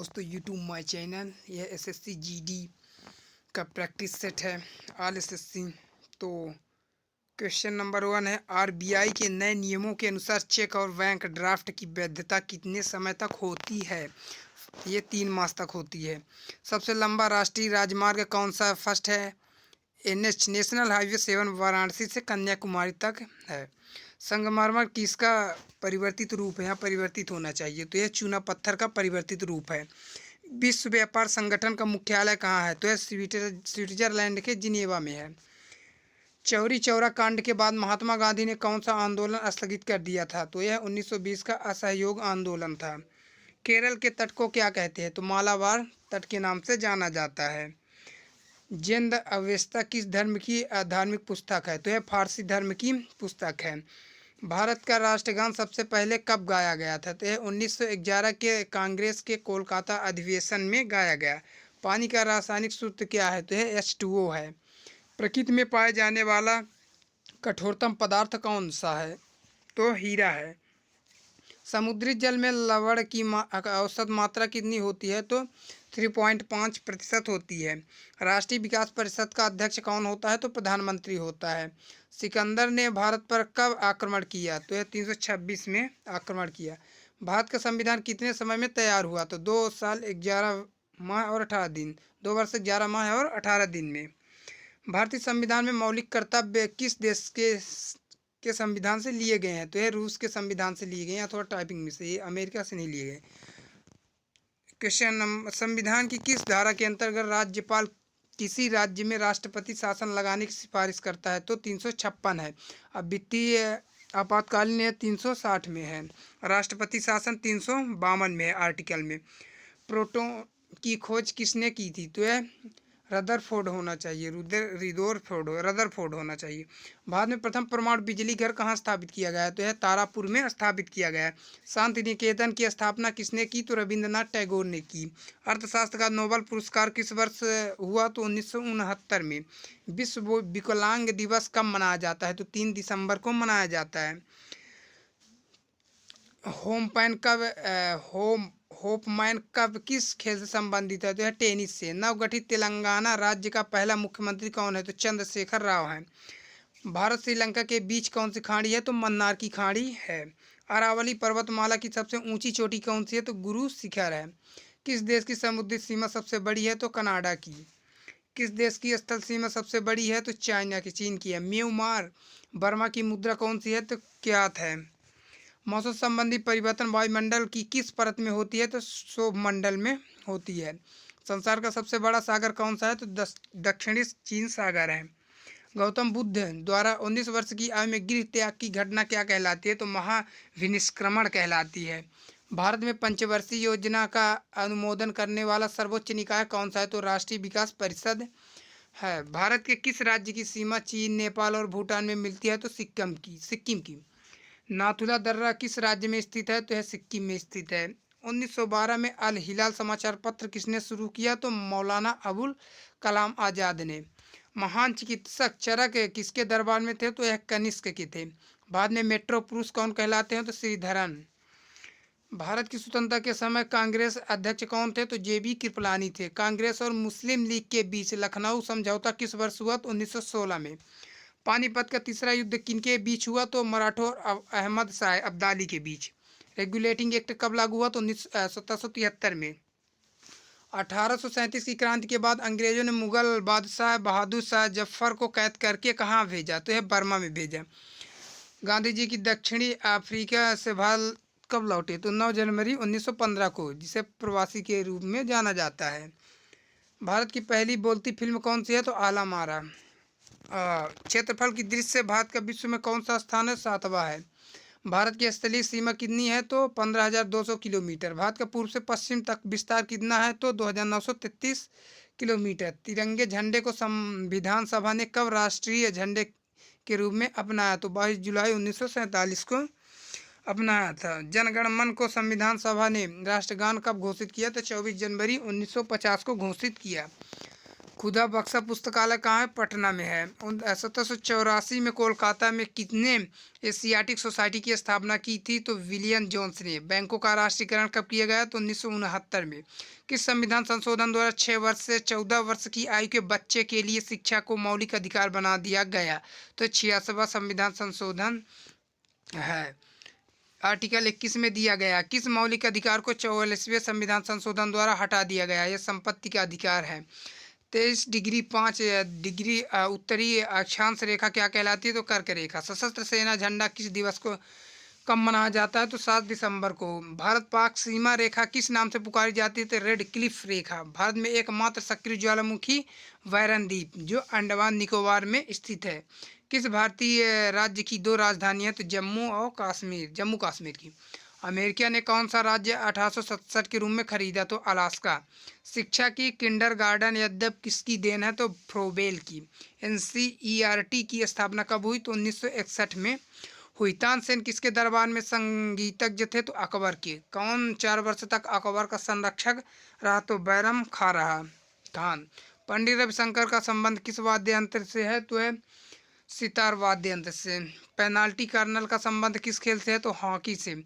दोस्तों YouTube my channel यह SSC GD का प्रैक्टिस सेट है ऑल एसएससी। तो क्वेश्चन नंबर 1 है, आरबीआई के नए नियमों के अनुसार चेक और बैंक ड्राफ्ट की वैधता कितने समय तक होती है? ये 3 मास तक होती है। सबसे लंबा राष्ट्रीय राजमार्ग कौन सा? फर्स्ट है एनएच नेशनल हाईवे 7 वाराणसी से कन्याकुमारी तक है। संगमरमर किसका परिवर्तित रूप है? यहाँ परिवर्तित होना चाहिए, तो यह चूना पत्थर का परिवर्तित रूप है। विश्व व्यापार संगठन का मुख्यालय कहाँ है? तो यह स्विट्जरलैंड के जिनेवा में है। चौरी चौरा कांड के बाद महात्मा गांधी ने कौन सा आंदोलन स्थगित कर दिया था? तो यह 1920 का असहयोग आंदोलन था। केरल के तट को क्या कहते हैं? तो मालाबार तट के नाम से जाना जाता है। जिंद अवेस्ता किस धर्म की धार्मिक पुस्तक है? तो यह फारसी धर्म की पुस्तक है। भारत का राष्ट्रगान सबसे पहले कब गाया गया था? तो यह 1911 के कांग्रेस के कोलकाता अधिवेशन में गाया गया। पानी का रासायनिक सूत्र क्या है? तो यह H2O है। प्रकृति में पाए जाने वाला कठोरतम पदार्थ कौन सा है? तो हीरा है। समुद्री जल में लवण की औसत मात्रा कितनी होती है? तो 3.5% होती है। राष्ट्रीय विकास परिषद का अध्यक्ष कौन होता है? तो प्रधानमंत्री होता है। सिकंदर ने भारत पर कब आक्रमण किया? तो यह 326 में आक्रमण किया। भारत का संविधान कितने समय में तैयार हुआ? तो 2 साल 11 माह और 18 दिन, 2 वर्ष 11 माह और 18 दिन में। भारतीय संविधान में मौलिक कर्तव्य किस देश के संविधान से लिए गए हैं? तो ये रूस के संविधान से लिए गए हैं, अथवा टाइपिंग में से, ये अमेरिका से नहीं लिए गए। क्वेश्चन नंबर, संविधान की किस धारा के अंतर्गत राज्यपाल किसी राज्य में राष्ट्रपति शासन लगाने की सिफारिश करता है? तो 356 है। अब वित्तीय आपातकालीन है 360 में है। राष्ट्रपति शासन 352 में है आर्टिकल में। प्रोटॉन की खोज किसने की थी? तो यह रदरफोर्ड होना चाहिए, रदरफोर्ड होना चाहिए। भारत में प्रथम परमाणु बिजली घर कहाँ स्थापित किया गया है? तो यह तारापुर में स्थापित किया गया है। शांति निकेतन की स्थापना किसने की? तो रविंद्रनाथ टैगोर ने की। अर्थशास्त्र का नोबेल पुरस्कार किस वर्ष हुआ? तो 1969 में। विश्व विकलांग दिवस कब मनाया जाता है? तो 3 दिसंबर को मनाया जाता है। होपमैन कब किस खेल से संबंधित है? तो यह टेनिस से। नवगठित तेलंगाना राज्य का पहला मुख्यमंत्री कौन है? तो चंद्रशेखर राव है। भारत श्रीलंका के बीच कौन सी खाड़ी है? तो मन्नार की खाड़ी है। अरावली पर्वतमाला की सबसे ऊंची चोटी कौन सी है? तो गुरु शिखर है। किस देश की समुद्री सीमा सबसे बड़ी है? तो कनाडा की। किस देश की स्थल सीमा सबसे बड़ी है? तो चाइना की, चीन की है। म्यांमार बर्मा की मुद्रा कौन सी है? तो क्यात है। मौसम संबंधी परिवर्तन वायुमंडल की किस परत में होती है? तो क्षोभ मंडल में होती है। संसार का सबसे बड़ा सागर कौन सा है? तो दक्षिणी चीन सागर है। गौतम बुद्ध द्वारा 19 वर्ष की आयु में गृह त्याग की घटना क्या कहलाती है? तो महाविनिष्क्रमण कहलाती है। भारत में पंचवर्षीय योजना का अनुमोदन करने वाला सर्वोच्च निकाय कौन सा है? तो राष्ट्रीय विकास परिषद है। भारत के किस राज्य की सीमा चीन, नेपाल और भूटान में मिलती है? तो सिक्किम की। नाथुला दर्रा किस राज्य में स्थित है? तो यह सिक्किम में स्थित है। 1912 में अल हिलाल समाचार पत्र किसने शुरू किया? तो मौलाना अबुल कलाम आज़ाद ने। महान चिकित्सक चरक किसके दरबार में थे? तो यह कनिष्क के थे। बाद में मेट्रो पुरुष कौन कहलाते हैं? तो श्रीधरन। भारत की स्वतंत्रता के समय कांग्रेस अध्यक्ष कौन थे? तो JB कृपलानी थे। कांग्रेस और मुस्लिम लीग के बीच लखनऊ समझौता किस वर्ष हुआ? तो 1916 में। पानीपत का तीसरा युद्ध किनके बीच हुआ? तो मराठों और अहमद शाह अब्दाली के बीच। रेगुलेटिंग एक्ट कब लागू हुआ? तो 1773 में। 1837 की क्रांति के बाद अंग्रेजों ने मुगल बादशाह बहादुर शाह जफर को कैद करके कहाँ भेजा? तो यह बर्मा में भेजा। गांधी जी की दक्षिणी अफ्रीका से भारत कब लौटे? तो 9 जनवरी 1915 को, जिसे प्रवासी के रूप में जाना जाता है। भारत की पहली बोलती फिल्म कौन सी है? तो आला मारा। क्षेत्रफल की दृष्टि से भारत का विश्व में कौन सा स्थान है? 7वां है। भारत की स्थलीय सीमा कितनी है? तो 15,200 किलोमीटर। भारत का पूर्व से पश्चिम तक विस्तार कितना है? तो 2,933 किलोमीटर। तिरंगे झंडे को संविधान सभा ने कब राष्ट्रीय झंडे के रूप में अपनाया? तो 22 जुलाई 1947 को अपनाया था। जनगण मन को संविधान सभा ने राष्ट्रगान कब घोषित किया? तो 24 जनवरी 1950 को घोषित किया। खुदा बक्सा पुस्तकालय कहाँ है? पटना में है। 1784 में कोलकाता में कितने एशियाटिक सोसाइटी की स्थापना की थी? तो विलियम जोन्स ने। बैंकों का राष्ट्रीयकरण कब किया गया? तो 1969 में। किस संविधान संशोधन द्वारा 6 वर्ष से 14 वर्ष की आयु के बच्चे के लिए शिक्षा को मौलिक अधिकार बना दिया गया? तो 86वां संविधान संशोधन है। आर्टिकल 21 में दिया गया। किस मौलिक अधिकार को 44वें संविधान संशोधन द्वारा हटा दिया गया? यह संपत्ति का अधिकार है। 23 डिग्री 5 डिग्री उत्तरी अक्षांश रेखा क्या कहलाती है? तो कर्क रेखा। सशस्त्र सेना झंडा किस दिवस को कब मनाया जाता है? तो 7 दिसंबर को। भारत पाक सीमा रेखा किस नाम से पुकारी जाती है? तो रेड क्लिफ रेखा। भारत में एकमात्र सक्रिय ज्वालामुखी वैरन द्वीप जो अंडमान निकोबार में स्थित है। किस भारतीय राज्य की 2 राजधानियां? तो जम्मू कश्मीर की। अमेरिका ने कौन सा राज्य 1867 के रूप में खरीदा? तो अलास्का। शिक्षा की किंडरगार्टन यद्यप किसकी देन है? तो फ्रोबेल की। एनसीईआरटी की स्थापना कब हुई? तो 1961 में हुई। तानसेन किसके दरबार में संगीतज्ञ थे? तो अकबर के। कौन 4 वर्ष तक अकबर का संरक्षक रहा? तो बैरम खान। पंडित रविशंकर का संबंध किस वाद्य यंत्र से है? तो है सितार वाद्य यंत्र से। पेनाल्टी कर्नल का संबंध किस खेल से है? तो हॉकी से।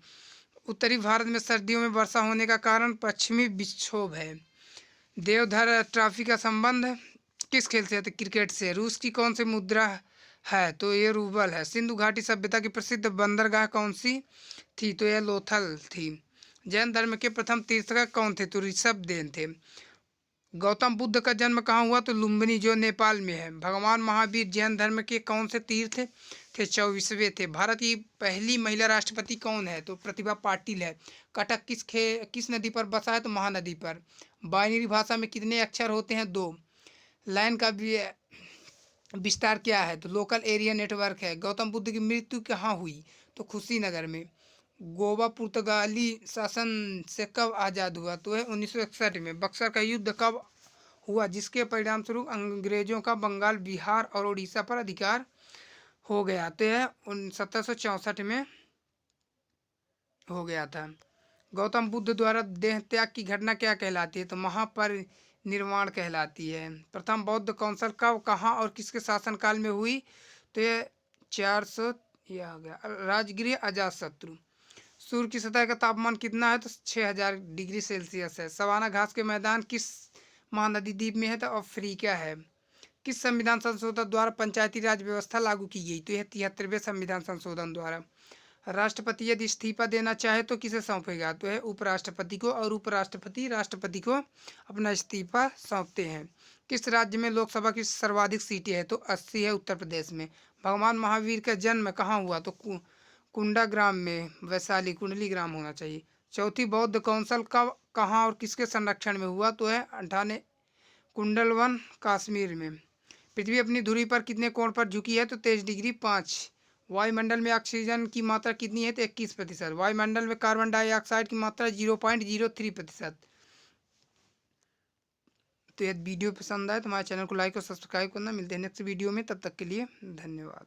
उत्तरी भारत में सर्दियों में वर्षा होने का कारण पश्चिमी विक्षोभ है। देवधर ट्रॉफी का संबंध किस खेल से है? तो क्रिकेट से। रूस की कौन सी मुद्रा है? तो ये रूबल है। सिंधु घाटी सभ्यता की प्रसिद्ध बंदरगाह कौन सी थी? तो यह लोथल थी। जैन धर्म के प्रथम तीर्थंकर कौन थे? तो ऋषभदेव थे। गौतम बुद्ध का जन्म कहाँ हुआ? तो लुम्बिनी जो नेपाल में है। भगवान महावीर जैन धर्म के कौन से तीर्थ थे? 24वें थे। भारत की पहली महिला राष्ट्रपति कौन है? तो प्रतिभा पाटिल है। कटक किस नदी पर बसा है? तो महानदी पर। बाइनरी भाषा में कितने अक्षर होते हैं? 2। लाइन का विस्तार क्या है? तो लोकल एरिया नेटवर्क है। गौतम बुद्ध की मृत्यु कहाँ हुई? तो कुशीनगर में। गोवा पुर्तगाली शासन से कब आज़ाद हुआ? तो है 1961 में। बक्सर का युद्ध कब हुआ जिसके परिणाम स्वरूप अंग्रेजों का बंगाल, बिहार और उड़ीसा पर अधिकार हो गया? तो यह 1764 में हो गया था। गौतम बुद्ध द्वारा देह त्याग की घटना क्या कहलाती है? तो महापरिनिर्वाण कहलाती है। प्रथम बौद्ध काउंसिल कब, कहाँ और किसके शासनकाल में हुई? तो यह 400 यह हो गया राजगृह अजातशत्रु। सूर्य की सतह का तापमान कितना है? तो 6000 डिग्री सेल्सियस है। सवाना घास के मैदान किस महानदी द्वीप में है? तो अफ्रीका है। किस संविधान संशोधन द्वारा पंचायती राज व्यवस्था लागू की गई? तो यह 73वें संविधान संशोधन द्वारा। राष्ट्रपति यदि इस्तीफा देना चाहे तो किसे सौंपेगा? तो है उपराष्ट्रपति को। और उपराष्ट्रपति राष्ट्रपति को अपना इस्तीफा सौंपते हैं। किस राज्य में लोकसभा की सर्वाधिक सीटें हैं? तो 80 है उत्तर प्रदेश में। भगवान महावीर का जन्म कहाँ हुआ? तो कुंडाग्राम में। वैशाली कुंडली ग्राम होना चाहिए। चौथी बौद्ध काउंसिल कब, कहाँ और किसके संरक्षण में हुआ? तो है 98 कुंडलवन कश्मीर में। पृथ्वी अपनी धुरी पर कितने कोण पर झुकी है? तो 23 डिग्री 5। वायुमंडल में ऑक्सीजन की मात्रा कितनी है? तो 21%। वायुमंडल में कार्बन डाइऑक्साइड की मात्रा 0.03%। तो यदि वीडियो पसंद आए तो हमारे चैनल को लाइक और सब्सक्राइब करना। मिलते हैं नेक्स्ट वीडियो में, तब तक के लिए धन्यवाद।